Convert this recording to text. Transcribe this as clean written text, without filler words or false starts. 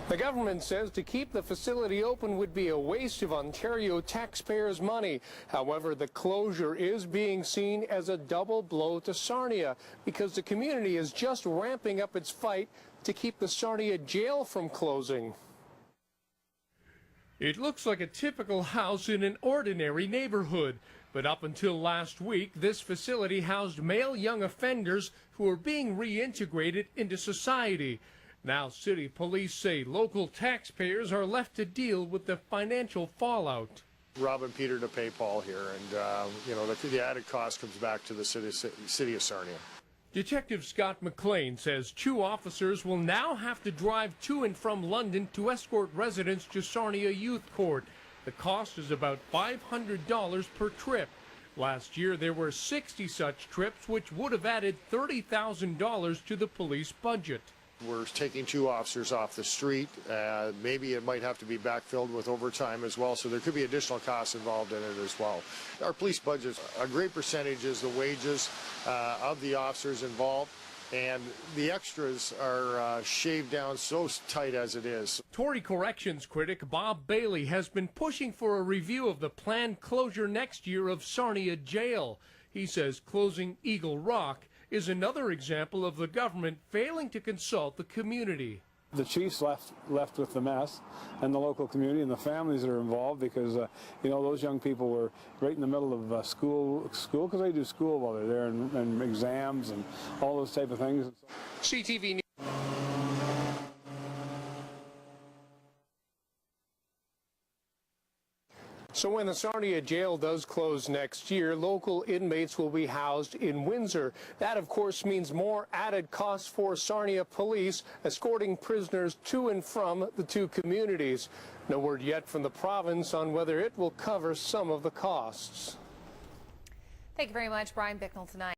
The government says to keep the facility open would be a waste of Ontario taxpayers' money. However, the closure is being seen as a double blow to Sarnia because the community is just ramping up its fight to keep the Sarnia jail from closing. It looks like a typical house in an ordinary neighborhood. But up until last week, this facility housed male young offenders who were being reintegrated into society. Now city police say local taxpayers are left to deal with the financial fallout. Rob and Peter to pay Paul here, and the added cost comes back to the city of Sarnia. Detective Scott McLean says 2 officers will now have to drive to and from London to escort residents to Sarnia Youth Court. The cost is about $500 per trip. Last year there were 60 such trips, which would have added $30,000 to the police budget. We're taking 2 officers off the street. Maybe it might have to be backfilled with overtime as well, so there could be additional costs involved in it as well. Our police budget, a great percentage is the wages of the officers involved, and the extras are shaved down so tight as it is. Tory corrections critic Bob Bailey has been pushing for a review of the planned closure next year of Sarnia Jail. He says closing Eagle Rock is another example of the government failing to consult the community. The chief's left with the mess, and the local community and the families that are involved, because those young people were right in the middle of school because they do school while they're there, and exams and all those type of things. CTV News. So when the Sarnia jail does close next year, local inmates will be housed in Windsor. That, of course, means more added costs for Sarnia police escorting prisoners to and from the 2 communities. No word yet from the province on whether it will cover some of the costs. Thank you very much, Brian Bicknell, tonight.